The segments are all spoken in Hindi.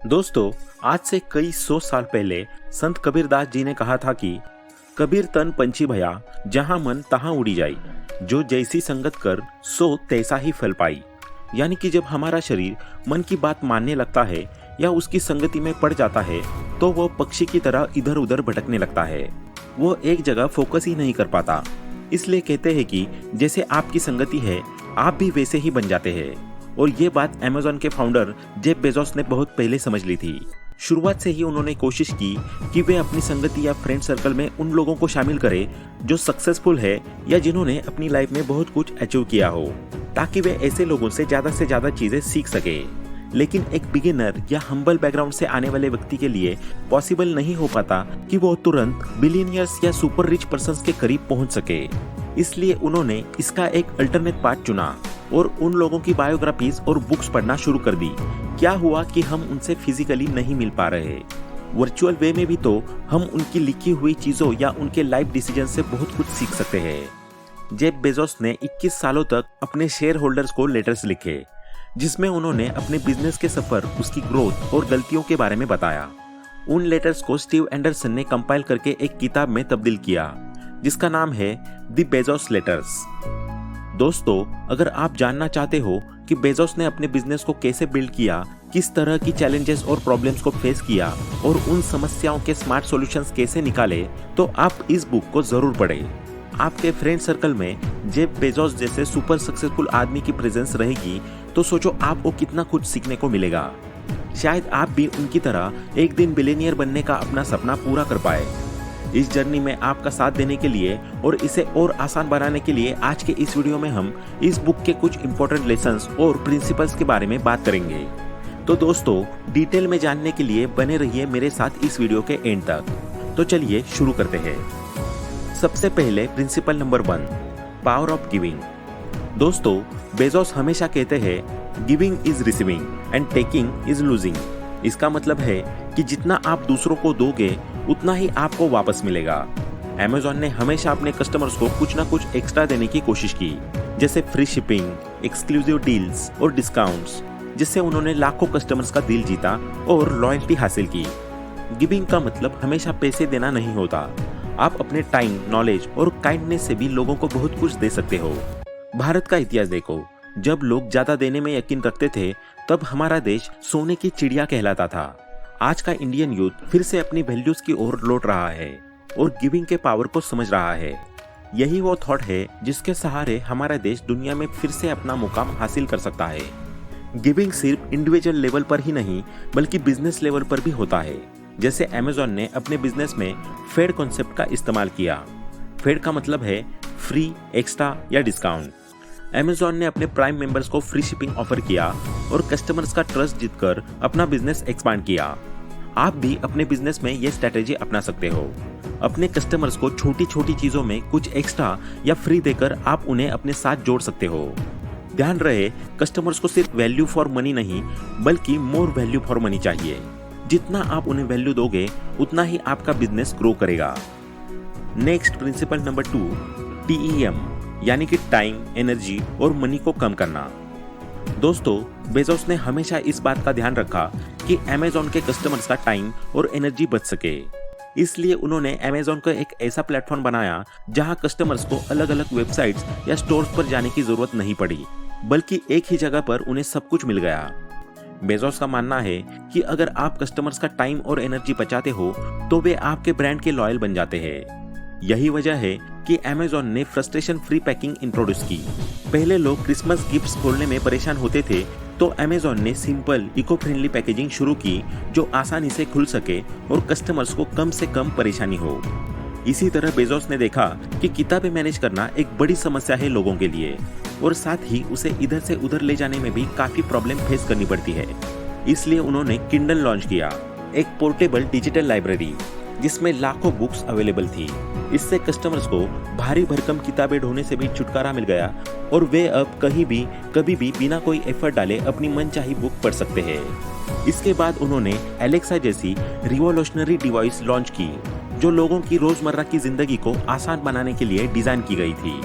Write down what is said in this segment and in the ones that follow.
दोस्तों, आज से कई सौ साल पहले संत कबीरदास जी ने कहा था कि कबीर तन पंछी भया, जहां मन तहां उड़ी जाई, जो जैसी संगत कर सो तैसा ही फल पाई। यानी कि जब हमारा शरीर मन की बात मानने लगता है या उसकी संगति में पड़ जाता है तो वो पक्षी की तरह इधर उधर भटकने लगता है। वो एक जगह फोकस ही नहीं कर पाता। इसलिए कहते हैं कि जैसे आपकी संगति है आप भी वैसे ही बन जाते हैं। और ये बात अमेज़न के फाउंडर जेफ बेजोस ने बहुत पहले समझ ली थी। शुरुआत से ही उन्होंने कोशिश की कि वे अपनी संगति या फ्रेंड सर्कल में उन लोगों को शामिल करें जो सक्सेसफुल है या जिन्होंने अपनी लाइफ में बहुत कुछ अचीव किया हो, ताकि वे ऐसे लोगों से ज्यादा चीजें सीख सके। लेकिन एक बिगिनर या हम्बल बैकग्राउंड से आने वाले व्यक्ति के लिए पॉसिबल नहीं हो पाता कि वो तुरंत बिलियनियर्स या सुपर रिच पर्संस के करीब पहुंच सके। इसलिए उन्होंने इसका एक अल्टरनेट पार्ट चुना और उन लोगों की बायोग्राफीज और बुक्स पढ़ना शुरू कर दी। क्या हुआ कि हम उनसे फिजिकली नहीं मिल पा रहे, वर्चुअल वे में भी तो हम उनकी लिखी हुई चीजों या उनके लाइफ डिसीजन से बहुत कुछ सीख सकते हैं। जेफ बेजोस ने 21 सालों तक अपने शेयर होल्डर्स को लेटर्स लिखे, जिसमें उन्होंने अपने बिजनेस के सफर, उसकी ग्रोथ और गलतियों के बारे में बताया। उन लेटर्स को स्टीव एंडरसन ने कंपाइल करके एक किताब में तब्दील किया, जिसका नाम है द बेजोस लेटर्स। दोस्तों, अगर आप जानना चाहते हो कि बेजोस ने अपने बिजनेस को कैसे बिल्ड किया, किस तरह की चैलेंजेस और प्रॉब्लम्स को फेस किया और उन समस्याओं के स्मार्ट सॉल्यूशंस कैसे निकाले, तो आप इस बुक को जरूर पढ़ें। आपके फ्रेंड सर्कल में जेफ बेजोस जैसे सुपर सक्सेसफुल आदमी की प्रेजेंस रहेगी तो सोचो आपको कितना कुछ सीखने को मिलेगा। शायद आप भी उनकी तरह एक दिन बिलियनियर बनने का अपना सपना पूरा कर पाए। इस जर्नी में आपका साथ देने के लिए और इसे और आसान बनाने के लिए आज के इस वीडियो में हम इस बुक के कुछ इंपॉर्टेंट लेसन्स और प्रिंसिपल्स के बारे में बात करेंगे। तो दोस्तों, डिटेल में जानने के लिए बने रहिए मेरे साथ इस वीडियो के एंड तक। तो चलिए शुरू करते हैं। सबसे पहले principle number 1, power of giving. दोस्तों, बेजोस हमेशा कहते हैं giving is receiving end taking is losing. इसका मतलब है कि जितना आप दूसरों को दोगे उतना ही आपको वापस मिलेगा। अमेज़न ने हमेशा अपने कस्टमर्स को कुछ ना कुछ एक्स्ट्रा देने की कोशिश की, जैसे फ्री शिपिंग, एक्सक्लूसिव डील्स और डिस्काउंट्स, जिससे उन्होंने लाखों कस्टमर्स का दिल जीता और लॉयल्टी हासिल की। गिविंग का मतलब हमेशा पैसे देना नहीं होता। आप अपने टाइम, नॉलेज और काइंडनेस से भी लोगों को बहुत कुछ दे सकते हो। भारत का इतिहास देखो, जब लोग ज्यादा देने में यकीन रखते थे तब हमारा देश सोने की चिड़िया कहलाता था। आज का इंडियन यूथ फिर से अपनी वैल्यूज की ओर लौट रहा है और गिविंग के पावर को समझ रहा है। यही वो थॉट है जिसके सहारे हमारा देश दुनिया में फिर से अपना मुकाम हासिल कर सकता है। गिविंग सिर्फ इंडिविजुअल लेवल पर ही नहीं बल्कि बिजनेस लेवल पर भी होता है। जैसे अमेज़न ने अपने बिजनेस में फेड कॉन्सेप्ट का इस्तेमाल किया। फेड का मतलब है फ्री, एक्स्ट्रा या डिस्काउंट। अमेज़न ने अपने प्राइम मेंबर्स को फ्री शिपिंग ऑफर किया और कस्टमर्स का ट्रस्ट जीतकर अपना बिजनेस एक्सपांड किया। आप भी अपने बिजनेस में ये स्ट्रेटेजी अपना सकते हो। अपने कस्टमर्स को छोटी छोटी चीजों में कुछ एक्स्ट्रा या फ्री देकर आप उन्हें अपने साथ जोड़ सकते हो। ध्यान रहे, कस्टमर्स को सिर्फ वैल्यू फॉर मनी नहीं बल्कि मोर वैल्यू फॉर मनी चाहिए। जितना आप उन्हें वैल्यू दोगे उतना ही आपका बिजनेस ग्रो करेगा। नेक्स्ट प्रिंसिपल नंबर 2, TEM, यानी कि टाइम, एनर्जी और मनी को कम करना। दोस्तों, बेजोस ने हमेशा इस बात का ध्यान रखा कि अमेज़न के कस्टमर्स का टाइम और एनर्जी बच सके। इसलिए उन्होंने अमेज़न को एक ऐसा प्लेटफॉर्म बनाया जहां कस्टमर्स को अलग अलग वेबसाइट्स या स्टोर्स पर जाने की जरूरत नहीं पड़ी, बल्कि एक ही जगह पर उन्हें सब कुछ मिल गया। बेजोस का मानना है कि अगर आप कस्टमर्स का टाइम और एनर्जी बचाते हो तो वे आपके ब्रांड के लॉयल बन जाते हैं। यही वजह है कि अमेज़न ने फ्रस्ट्रेशन फ्री पैकिंग इंट्रोड्यूस की। पहले लोग क्रिसमस गिफ्ट्स खोलने में परेशान होते थे, तो अमेज़न ने सिंपल, इको फ्रेंडली पैकेजिंग शुरू की जो आसानी से खुल सके और कस्टमर्स को कम से कम परेशानी हो। इसी तरह बेजोस ने देखा कि किताबें मैनेज करना एक बड़ी समस्या है लोगों के लिए और साथ ही उसे इधर से उधर ले जाने में भी काफी प्रॉब्लम फेस करनी पड़ती है। इसलिए उन्होंने किंडल लॉन्च किया, एक पोर्टेबल डिजिटल लाइब्रेरी जिसमें लाखों बुक्स अवेलेबल थी। इससे कस्टमर्स को भारी भरकम किताबें ढोने से भी छुटकारा मिल गया और वे अब कहीं भी कभी भी बिना कोई एफर्ट डाले अपनी मनचाही बुक पढ़ सकते हैं। इसके बाद उन्होंने एलेक्सा जैसी रिवॉल्यूशनरी डिवाइस लॉन्च की जो लोगों की रोजमर्रा की जिंदगी को आसान बनाने के लिए डिजाइन की गई थी।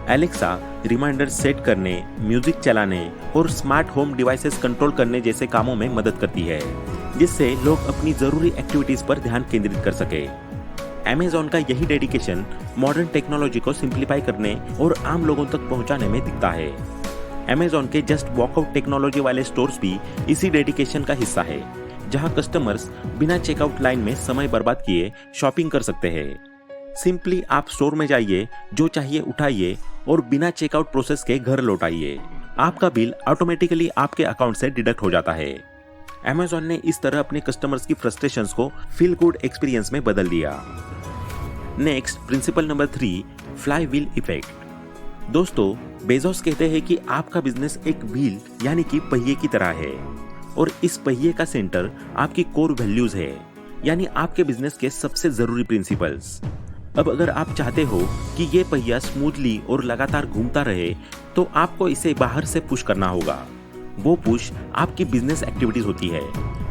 एलेक्सा रिमाइंडर सेट करने, म्यूजिक चलाने और स्मार्ट होम डिवाइसेस कंट्रोल करने जैसे कामों में मदद करती है। जिससे लोग अपनी जरूरी एक्टिविटीज पर ध्यान केंद्रित कर सके। Amazon का यही डेडिकेशन मॉडर्न टेक्नोलॉजी को सिंप्लीफाई करने और आम लोगों तक पहुंचाने में दिखता है। Amazon के जस्ट वॉकआउट टेक्नोलॉजी वाले स्टोर्स भी इसी डेडिकेशन का हिस्सा है, जहां कस्टमर्स बिना चेकआउट लाइन में समय बर्बाद किए शॉपिंग कर सकते हैं। सिंपली आप स्टोर में जाइए, जो चाहिए उठाइए और बिना चेकआउट प्रोसेस के घर लौटाइए। आपका बिल ऑटोमेटिकली आपके अकाउंट से डिडक्ट हो जाता है। Amazon ने इस तरह अपने कस्टमर्स की फ्रस्ट्रेशंस को फील गुड एक्सपीरियंस में बदल दिया। Next, principle number 3, fly wheel effect. दोस्तों, बेजोस कहते हैं कि आपका बिजनेस एक व्हील यानी कि पहिए की तरह है और इस पहिए का सेंटर आपकी कोर वैल्यूज है, यानी आपके बिजनेस के सबसे जरूरी प्रिंसिपल्स। अब अगर आप चाहते हो कि ये पहिया स्मूथली और लगातार घूमता रहे, तो आपको इसे बाहर से पुश करना होगा। वो पुश आपकी बिजनेस एक्टिविटीज होती है,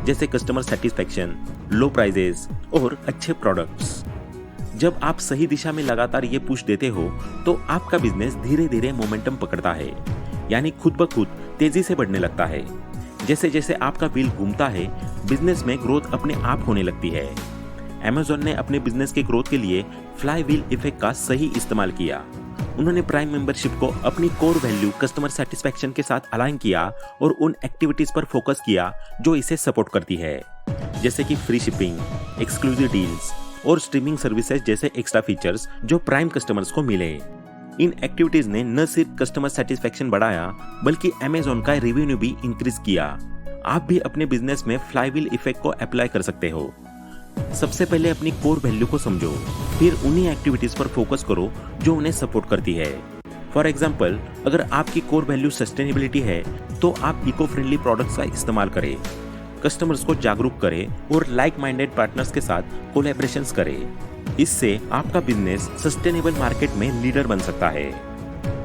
जैसे कस्टमर सेटिस्फैक्शन, लो प्राइजेस और अच्छे प्रोडक्ट्स। जब आप सही दिशा में लगातार ये पुश देते हो, तो आपका बिजनेस धीरे धीरे मोमेंटम पकड़ता है, यानी खुद ब खुद तेजी से बढ़ने लगता है। जैसे जैसे आपका व्हील घूमता है, बिजनेस में ग्रोथ अपने आप होने लगती है। Amazon ने अपने बिजनेस के ग्रोथ के लिए फ्लाई व्हील इफेक्ट का सही इस्तेमाल किया। उन्होंने प्राइम मेंबरशिप को अपनी कोर वैल्यू कस्टमर सेटिस्फैक्शन के साथ अलाइन किया और उन एक्टिविटीज पर फोकस किया जो इसे सपोर्ट करती है, जैसे कि फ्री शिपिंग, एक्सक्लूसिव डील्स और स्ट्रीमिंग सर्विसेज जैसे एक्स्ट्रा फीचर्स जो प्राइम कस्टमर्स को मिले। इन एक्टिविटीज ने न सिर्फ कस्टमर सेटिस्फैक्शन बढ़ाया, बल्कि Amazon का रेवेन्यू भी इंक्रीज किया। आप भी अपने बिजनेस में फ्लाई व्हील इफेक्ट को अप्लाई कर सकते हो। सबसे पहले अपनी कोर वैल्यू को समझो, फिर उन्हीं एक्टिविटीज पर फोकस करो जो उन्हें सपोर्ट करती है। फॉर एग्जाम्पल, अगर आपकी कोर वैल्यू सस्टेनेबिलिटी है, तो आप इको फ्रेंडली प्रोडक्ट्स का इस्तेमाल करें, कस्टमर्स को जागरूक करें और लाइक माइंडेड पार्टनर्स के साथ कोलैबोरेशंस करें। इससे आपका बिजनेस सस्टेनेबल मार्केट में लीडर बन सकता है।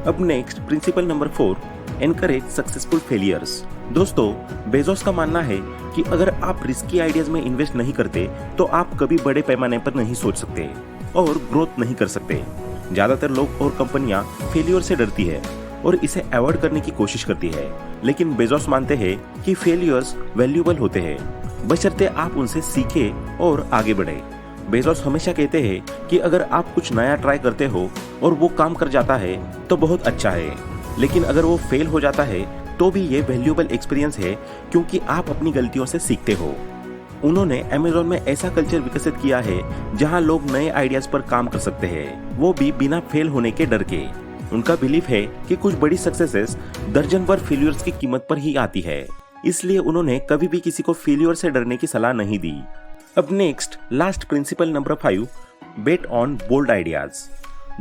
अब next, principle number 4, encourage successful failures. दोस्तों, बेजोस का मानना है कि अगर आप रिस्की आइडियाज में इन्वेस्ट नहीं करते, तो आप कभी बड़े पैमाने पर नहीं सोच सकते और ग्रोथ नहीं कर सकते। ज्यादातर लोग और कंपनियां फेलियर से डरती है और इसे अवॉइड करने की कोशिश करती है, लेकिन बेजोस मानते हैं कि फेलियर्स वैल्यूएबल होते हैं, बशर्ते आप उनसे सीखें और आगे बढ़े। बेजोस हमेशा कहते हैं कि अगर आप कुछ नया ट्राई करते हो और वो काम कर जाता है तो बहुत अच्छा है, लेकिन अगर वो फेल हो जाता है तो भी ये वैल्यूएबल एक्सपीरियंस है, क्योंकि आप अपनी गलतियों से सीखते हो। उन्होंने Amazon में ऐसा कल्चर विकसित किया है जहां लोग नए आइडियाज पर काम कर सकते हैं, वो भी बिना फेल होने के डर के। उनका बिलीफ है कि कुछ बड़ी सक्सेसेस दर्जन भर फेलियर्स की कीमत पर ही आती है, इसलिए उन्होंने कभी भी किसी को फेलियर से डरने की सलाह नहीं दी। अब next, last principle number 5, bet on bold ideas.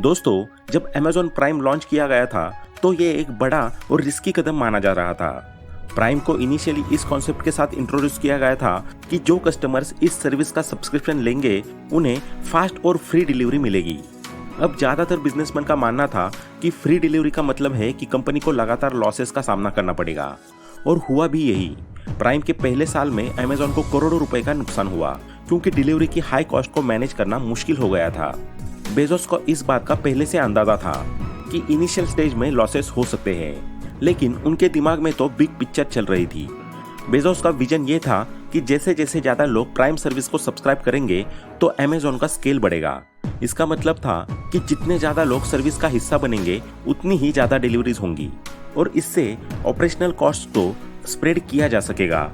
दोस्तों, जब Amazon प्राइम लॉन्च किया गया था, तो ये एक बड़ा और रिस्की कदम माना जा रहा था। प्राइम को इनिशियली इस कॉन्सेप्ट के साथ इंट्रोड्यूस किया गया था कि जो कस्टमर्स इस सर्विस का सब्सक्रिप्शन लेंगे, उन्हें फास्ट और फ्री डिलीवरी मिलेगी। अब ज्यादातर बिजनेसमैन का मानना था कि फ्री डिलीवरी का मतलब है कि कंपनी को लगातार लॉसेस का सामना करना पड़ेगा, और हुआ भी यही। प्राइम के पहले साल में Amazon को करोड़ों रुपए का नुकसान हुआ, क्योंकि डिलीवरी की हाई कॉस्ट को मैनेज करना मुश्किल हो गया था। बेजोस को इस बात का पहले से अंदाजा था कि इनिशियल स्टेज में लॉसेस हो सकते हैं, लेकिन उनके दिमाग में तो बिग पिक्चर चल रही थी। बेजोस का विजन ये था कि जैसे जैसे ज्यादा लोग प्राइम सर्विस को सब्सक्राइब करेंगे, तो Amazon का स्केल बढ़ेगा। इसका मतलब था कि जितने ज्यादा लोग सर्विस का हिस्सा बनेंगे, उतनी ही ज्यादा डिलीवरीज होंगी और इससे ऑपरेशनल कॉस्ट को स्प्रेड किया जा सकेगा।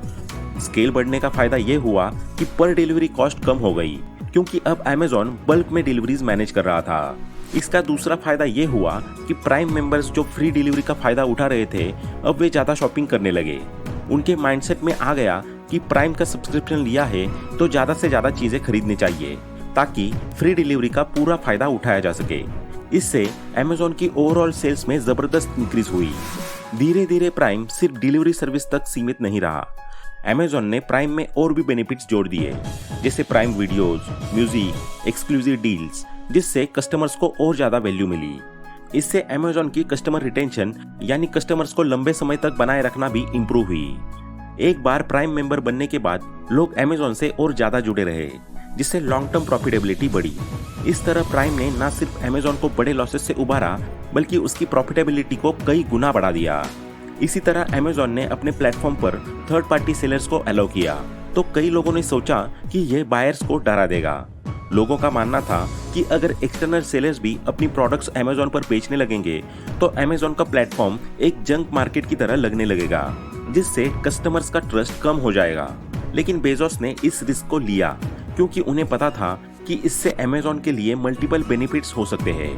स्केल बढ़ने का फायदा ये हुआ कि पर डिलीवरी कॉस्ट कम हो गई, क्योंकि अब Amazon बल्क में डिलीवरीज मैनेज कर रहा था। इसका दूसरा फायदा ये हुआ कि प्राइम मेंबर्स जो फ्री डिलीवरी का फायदा उठा रहे थे, अब वे ज्यादा शॉपिंग करने लगे। उनके माइंडसेट में आ गया कि प्राइम का सब्सक्रिप्शन लिया है तो ज्यादा से ज्यादा चीजें खरीदनी चाहिए, ताकि फ्री डिलीवरी का पूरा फायदा उठाया जा सके। इससे Amazon की ओवरऑल सेल्स में जबरदस्त इंक्रीज हुई। धीरे धीरे प्राइम सिर्फ डिलीवरी सर्विस तक सीमित नहीं रहा। Amazon ने प्राइम में और भी बेनिफिट्स जोड़ दिए, जैसे prime videos, music, exclusive deals, जिससे कस्टमर्स को और ज्यादा वैल्यू मिली। इससे Amazon की कस्टमर रिटेंशन यानी कस्टमर्स को लंबे समय तक बनाए रखना भी इम्प्रूव हुई। एक बार प्राइम मेंबर बनने के बाद लोग Amazon से और ज्यादा जुड़े रहे, जिससे लॉन्ग टर्म प्रॉफिटेबिलिटी बढ़ी। इस तरह प्राइम ने न सिर्फ Amazon को बड़े लॉसेस से उबारा, बल्कि उसकी प्रॉफिटेबिलिटी को कई गुना बढ़ा दिया। इसी तरह Amazon ने अपने प्लेटफॉर्म पर थर्ड पार्टी सेलर्स को अलाउ किया, तो कई लोगों ने सोचा कि यह बायर्स को डरा देगा। लोगों का मानना था कि अगर एक्सटर्नल सेलर्स भी अपनी प्रोडक्ट्स अमेज़न पर बेचने लगेंगे तो अमेज़न का प्लेटफॉर्म एक जंक मार्केट की तरह लगने लगेगा, जिससे कस्टमर्स का ट्रस्ट कम हो जाएगा। लेकिन बेजोस ने इस रिस्क को लिया क्योंकि उन्हें पता था कि इससे अमेज़न के लिए मल्टीपल बेनिफिट्स हो सकते हैं।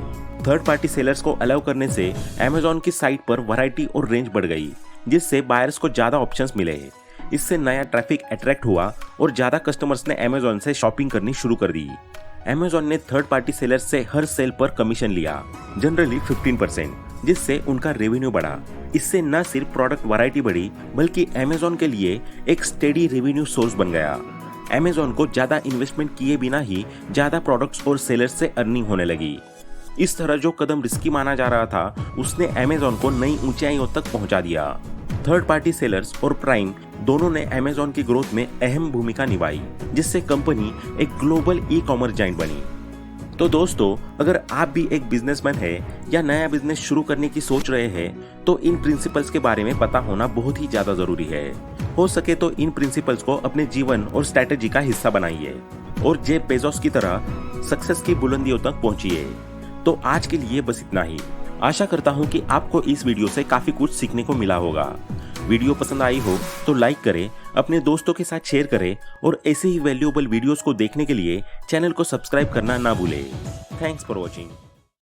थर्ड पार्टी सेलर्स को अलाउ करने से अमेज़न की साइट पर वैरायटी और रेंज बढ़ गई, जिससे बायर्स को ज्यादा ऑप्शंस मिले। इससे नया ट्रैफिक अट्रैक्ट हुआ और ज्यादा कस्टमर्स ने अमेज़न से शॉपिंग करनी शुरू कर दी। अमेज़न ने थर्ड पार्टी सेलर्स से हर सेल पर कमीशन लिया, जनरली 15%, जिससे उनका रेवेन्यू बढ़ा। इससे न सिर्फ प्रोडक्ट वैरायटी बढ़ी बल्कि अमेज़न के लिए एक स्टेडी रेवेन्यू सोर्स बन गया। अमेज़न को ज्यादा इन्वेस्टमेंट किए बिना ही ज्यादा प्रोडक्ट्स और सेलर्स से अर्निंग होने लगी। इस तरह जो कदम रिस्की माना जा रहा था उसने अमेज़न को नई ऊंचाइयों तक पहुंचा दिया। थर्ड पार्टी सेलर्स और प्राइम दोनों ने अमेज़न की ग्रोथ में अहम भूमिका निभाई, जिससे कंपनी एक ग्लोबल ई कॉमर्स जाइंट बनी। तो दोस्तों, अगर आप भी एक बिजनेसमैन है या नया बिजनेस शुरू करने की सोच रहे हैं तो इन प्रिंसिपल्स के बारे में पता होना बहुत ही ज्यादा जरूरी है। हो सके तो इन प्रिंसिपल्स को अपने जीवन और स्ट्रैटेजी का हिस्सा बनाइए और जेफ बेजोस की तरह सक्सेस की बुलंदियों तक पहुंचिए। तो आज के लिए बस इतना ही। आशा करता हूं कि आपको इस वीडियो से काफी कुछ सीखने को मिला होगा। वीडियो पसंद आई हो तो लाइक करें, अपने दोस्तों के साथ शेयर करें और ऐसे ही वैल्यूएबल वीडियोस को देखने के लिए चैनल को सब्सक्राइब करना ना भूलें। Thanks for watching.